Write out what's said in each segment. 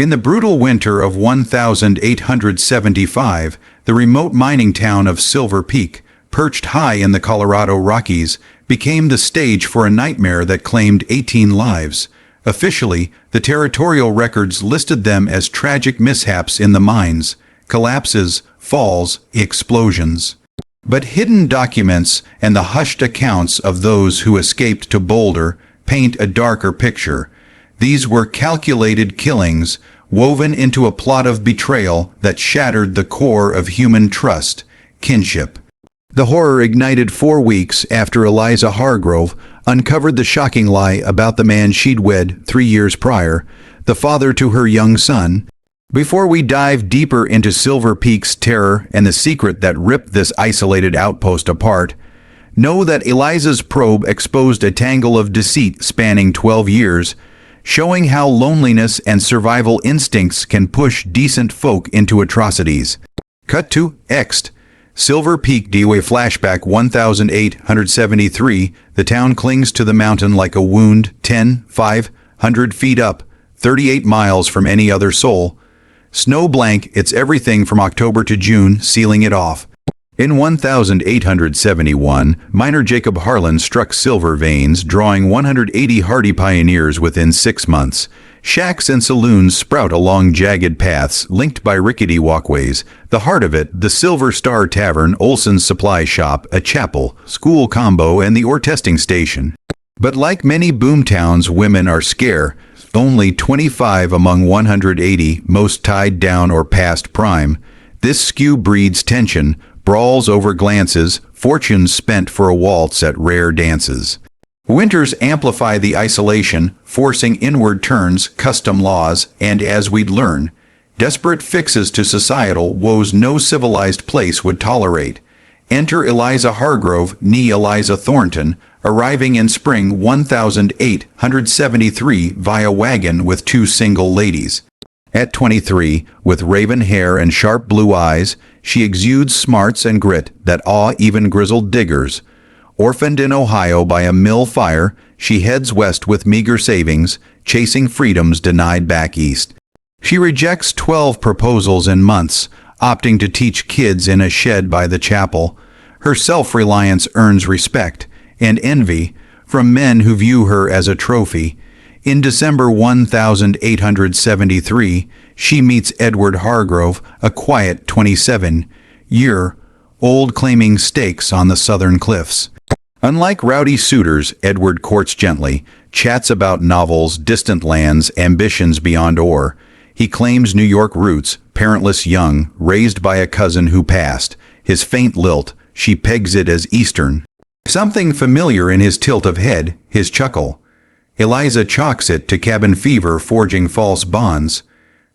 In the brutal winter of 1875, the remote mining town of Silver Peak, perched high in the Colorado Rockies, became the stage for a nightmare that claimed 18 lives. Officially, the territorial records listed them as tragic mishaps in the mines, collapses, falls, explosions. But hidden documents and the hushed accounts of those who escaped to Boulder paint a darker picture. These were calculated killings, woven into a plot of betrayal that shattered the core of human trust, kinship. The horror ignited 4 weeks after Eliza Hargrove uncovered the shocking lie about the man she'd wed 3 years prior, the father to her young son. Before we dive deeper into Silver Peak's terror and the secret that ripped this isolated outpost apart, know that Eliza's probe exposed a tangle of deceit spanning 12 years, showing how loneliness and survival instincts can push decent folk into atrocities. Cut to Ext. Silver Peak DOA flashback 1873. The town clings to the mountain like a wound 500 feet up, 38 miles from any other soul. Snow blank, it's everything from October to June, sealing it off. In 1871, miner Jacob Harlan struck silver veins, drawing 180 hardy pioneers within 6 months. Shacks and saloons sprout along jagged paths, linked by rickety walkways. The heart of it, the Silver Star Tavern, Olson's Supply Shop, a chapel, school combo, and the ore testing station. But like many boom towns, women are scarce. Only 25 among 180, most tied down or past prime. This skew breeds tension, brawls over glances, fortunes spent for a waltz at rare dances. Winters amplify the isolation, forcing inward turns, custom laws, and as we'd learn, desperate fixes to societal woes no civilized place would tolerate. Enter Eliza Hargrove, née Eliza Thornton, arriving in spring 1873 via wagon with 2 single ladies. At 23, with raven hair and sharp blue eyes, she exudes smarts and grit that awe even grizzled diggers. Orphaned in Ohio by a mill fire, she heads west with meager savings, chasing freedoms denied back east. She rejects 12 proposals in months, opting to teach kids in a shed by the chapel. Her self-reliance earns respect and envy from men who view her as a trophy. In December 1873, she meets Edward Hargrove, a quiet 27-year-old claiming stakes on the southern cliffs. Unlike rowdy suitors, Edward courts gently, chats about novels, distant lands, ambitions beyond ore. He claims New York roots, parentless young, raised by a cousin who passed. His faint lilt, she pegs it as Eastern. Something familiar in his tilt of head, his chuckle. Eliza chalks it to cabin fever forging false bonds.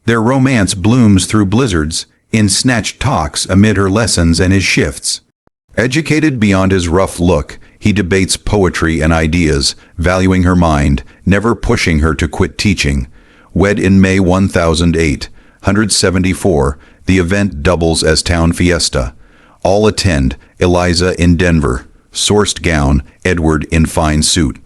Their romance blooms through blizzards, in snatched talks amid her lessons and his shifts. Educated beyond his rough look, he debates poetry and ideas, valuing her mind, never pushing her to quit teaching. Wed in May 1874, the event doubles as town fiesta. All attend, Eliza in Denver, sourced gown, Edward in fine suit.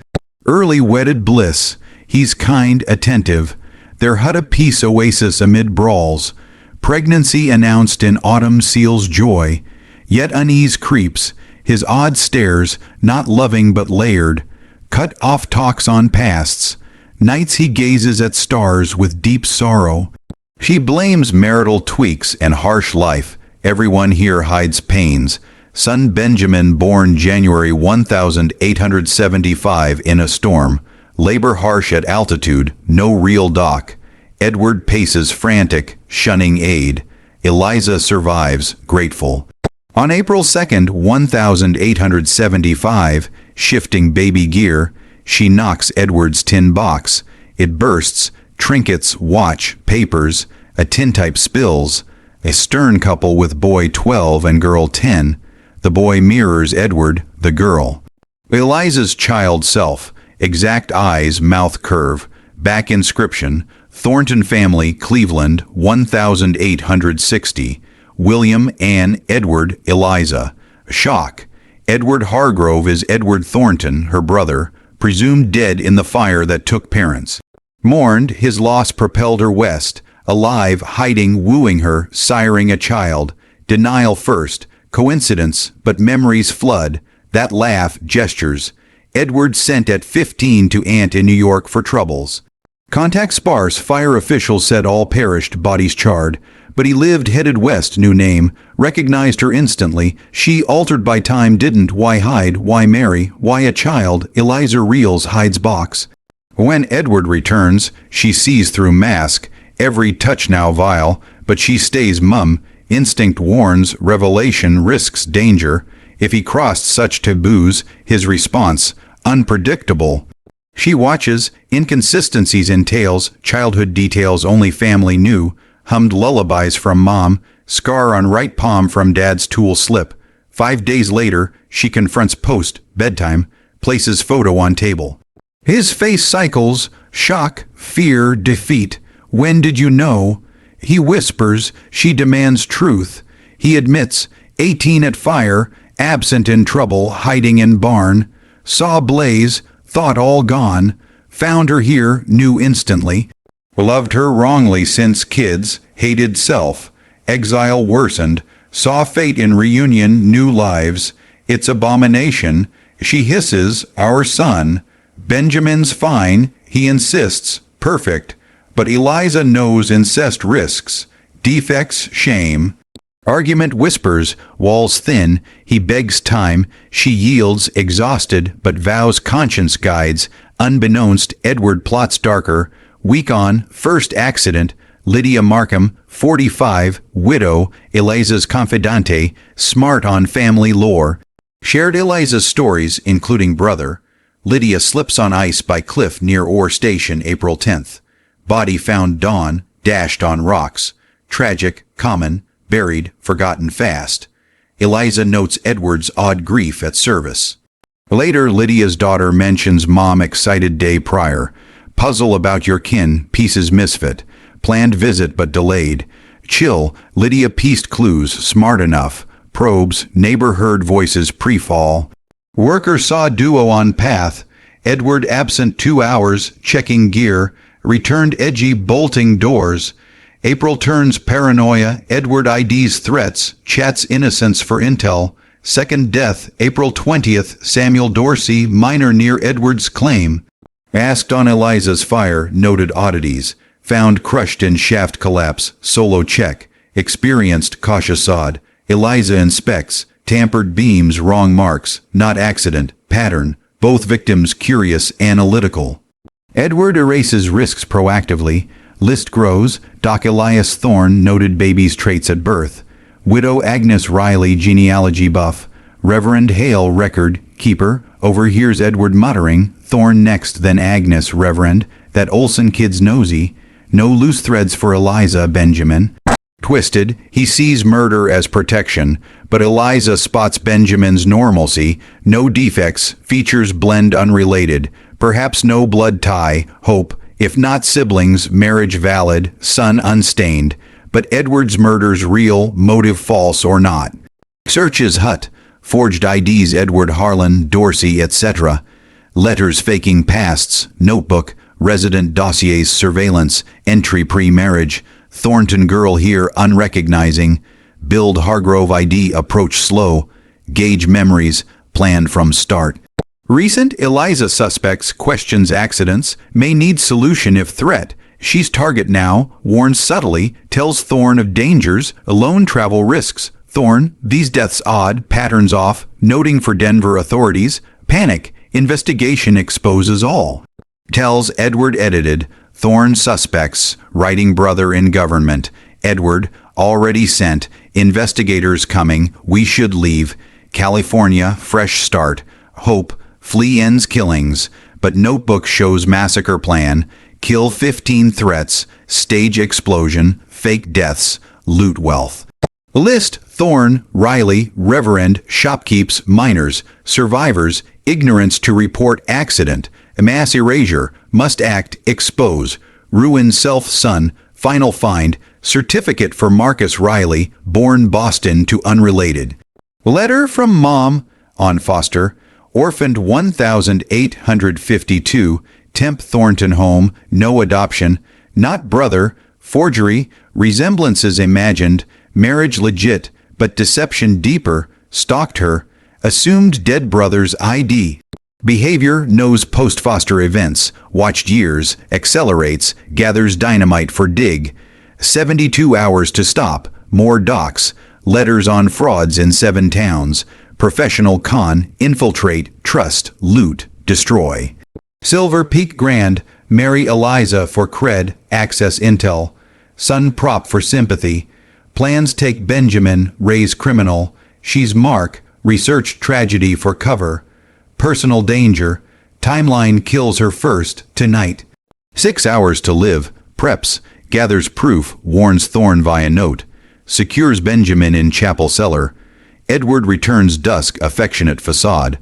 Early wedded bliss, he's kind, attentive, their hut a peace oasis amid brawls. Pregnancy announced in autumn seals joy, yet unease creeps, his odd stares, not loving but layered, cut off talks on pasts. Nights he gazes at stars with deep sorrow. She blames marital tweaks and harsh life, everyone here hides pains. Son Benjamin born January 1875 in a storm, labor harsh at altitude, no real doc. Edward paces frantic, shunning aid. Eliza survives, grateful. On April 2nd, 1875, shifting baby gear, she knocks Edward's tin box. It bursts, trinkets, watch, papers, a tintype spills. A stern couple with boy 12 and girl 10. The boy mirrors Edward, the girl. Eliza's child self, exact eyes, mouth curve, back inscription, Thornton family, Cleveland, 1860. William, Ann, Edward, Eliza. Shock. Edward Hargrove is Edward Thornton, her brother, presumed dead in the fire that took parents. Mourned, his loss propelled her west, alive, hiding, wooing her, siring a child. Denial first, coincidence, but memories flood. That laugh, gestures. Edward sent at 15 to aunt in New York for troubles. Contact sparse, fire officials said all perished, bodies charred. But he lived, headed west, new name. Recognized her instantly. She, altered by time, didn't. Why hide? Why marry? Why a child? Eliza reels, hides box. When Edward returns, she sees through mask. Every touch now vile, but she stays mum. Instinct warns, revelation risks danger. If he crossed such taboos, his response, unpredictable. She watches, inconsistencies in tales, childhood details only family knew, hummed lullabies from mom, scar on right palm from dad's tool slip. 5 days later, she confronts post, bedtime, places photo on table. His face cycles, shock, fear, defeat. When did you know? He whispers, she demands truth. He admits, 18 at fire, absent in trouble, hiding in barn. Saw blaze, thought all gone. Found her here, knew instantly. Loved her wrongly since kids, hated self. Exile worsened, saw fate in reunion, new lives. It's abomination. She hisses, our son. Benjamin's fine, he insists, perfect. But Eliza knows incest risks, defects, shame. Argument whispers, walls thin, he begs time, she yields, exhausted, but vows conscience guides. Unbeknownst, Edward plots darker. Week on, first accident, Lydia Markham, 45, widow, Eliza's confidante, smart on family lore. Shared Eliza's stories, including brother. Lydia slips on ice by cliff near Orr Station, April 10th. Body found dawn, dashed on rocks. Tragic, common, buried, forgotten fast. Eliza notes Edward's odd grief at service. Later, Lydia's daughter mentions mom excited day prior. Puzzle about your kin, pieces misfit. Planned visit but delayed. Chill, Lydia pieced clues, smart enough. Probes, neighbor heard voices pre-fall. Worker saw duo on path. Edward absent 2 hours, checking gear. Returned edgy, bolting doors. April turns paranoia. Edward IDs threats. Chats innocence for intel. Second death, April 20th. Samuel Dorsey, minor near Edward's claim. Asked on Eliza's fire, noted oddities. Found crushed in shaft collapse. Solo check. Experienced cautious odd. Eliza inspects. Tampered beams, wrong marks. Not accident. Pattern. Both victims curious, analytical. Edward erases risks proactively. List grows. Doc Elias Thorne noted baby's traits at birth. Widow Agnes Riley genealogy buff. Reverend Hale record keeper overhears Edward muttering, Thorne next, then Agnes Reverend, that Olsen kid's nosy. No loose threads for Eliza Benjamin. Twisted, he sees murder as protection, but Eliza spots Benjamin's normalcy. No defects, features blend unrelated. Perhaps no blood tie, hope. If not siblings, marriage valid, son unstained. But Edward's murder's real, motive false or not. Searches hut. Forged IDs Edward Harlan, Dorsey, etc. Letters faking pasts. Notebook. Resident dossiers surveillance. Entry pre-marriage. Thornton girl here unrecognizing. Build Hargrove ID approach slow. Gauge memories. Planned from start. Recent Eliza suspects questions accidents. May need solution if threat. She's target now. Warns subtly. Tells Thorne of dangers. Alone travel risks. Thorne, these deaths odd. Patterns off. Noting for Denver authorities. Panic. Investigation exposes all. Tells Edward edited. Thorne suspects. Writing brother in government. Edward, already sent. Investigators coming. We should leave. California, fresh start. Hope, flee ends killings. But notebook shows massacre plan. Kill 15 threats. Stage explosion. Fake deaths. Loot wealth. List, Thorne, Riley, Reverend, shopkeeps, minors, survivors, ignorance to report accident, mass erasure, must act, expose, ruin self son, final find, certificate for Marcus Riley, born Boston to unrelated. Letter from mom, on foster, orphaned 1852, Temp Thornton home, no adoption, not brother, Forgery, resemblances imagined, marriage legit, but deception deeper, stalked her, assumed dead brother's ID. Behavior knows post-foster events, watched years, accelerates, gathers dynamite for dig. 72 hours to stop, more docs, letters on frauds in 7 towns. Professional con, infiltrate, trust, loot, destroy. Silver Peak Grand, marry Eliza for cred, access intel. Sun prop for sympathy. Plans take Benjamin, raise criminal. She's Mark, research tragedy for cover. Personal danger. Timeline kills her first, tonight. 6 hours to live. Preps. Gathers proof. Warns Thorne via note. Secures Benjamin in chapel cellar. Edward returns dusk. Affectionate facade.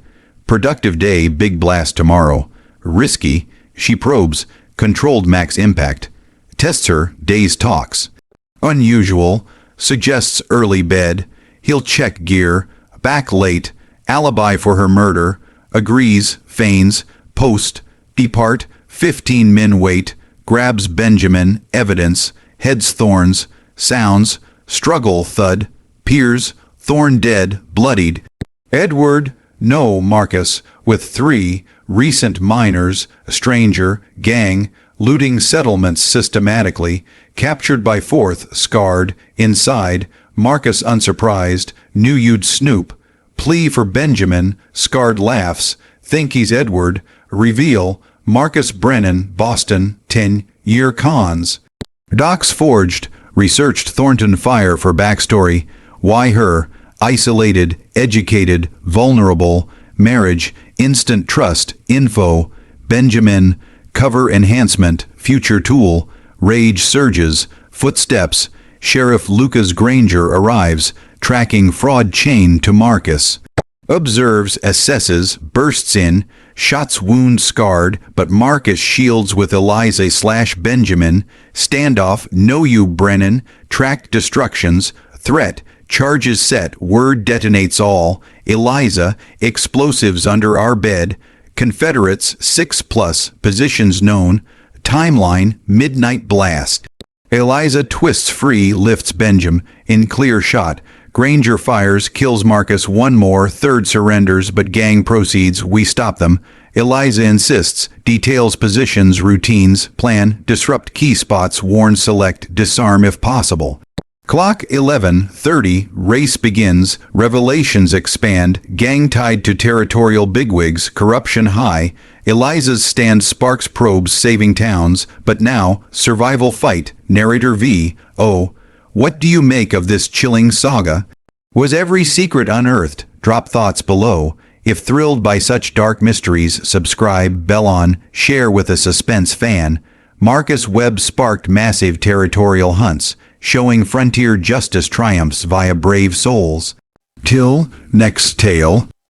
Productive day. Big blast tomorrow. Risky. She probes. Controlled max impact. Tests her. Days talks. Unusual. Suggests early bed. He'll check gear. Back late. Alibi for her murder. Agrees, feigns, post, depart, 15 men wait, grabs Benjamin, evidence, heads Thorns, sounds, struggle thud, peers, Thorne dead, bloodied. Edward, no Marcus, with 3, recent minors, a stranger, gang, looting settlements systematically, captured by 4th, scarred, inside, Marcus unsurprised, knew you'd snoop. Plea for Benjamin, scarred laughs, think he's Edward, reveal, Marcus Brennan, Boston, 10-year cons. Docs forged, researched Thornton Fire for backstory, why her, isolated, educated, vulnerable, marriage, instant trust, info, Benjamin, cover enhancement, future tool, rage surges, footsteps, Sheriff Lucas Granger arrives, tracking fraud chain to Marcus. Observes, assesses, bursts in, shots wound scarred, but Marcus shields with Eliza/Benjamin, standoff, know you Brennan, tracked destructions, threat, charges set, word detonates all, Eliza, explosives under our bed, Confederates 6+, positions known, timeline, midnight blast. Eliza twists free, lifts Benjamin, in clear shot. Granger fires, kills Marcus, one more, 3rd surrenders, but gang proceeds, we stop them. Eliza insists, details positions, routines, plan, disrupt key spots, warn select, disarm if possible. Clock 11:30, race begins, revelations expand, gang tied to territorial bigwigs, corruption high, Eliza's stand sparks probes saving towns, but now, survival fight, narrator V, O. What do you make of this chilling saga? Was every secret unearthed? Drop thoughts below. If thrilled by such dark mysteries, subscribe, bell on, share with a suspense fan. Marcus Webb sparked massive territorial hunts, showing frontier justice triumphs via brave souls. Till next tale.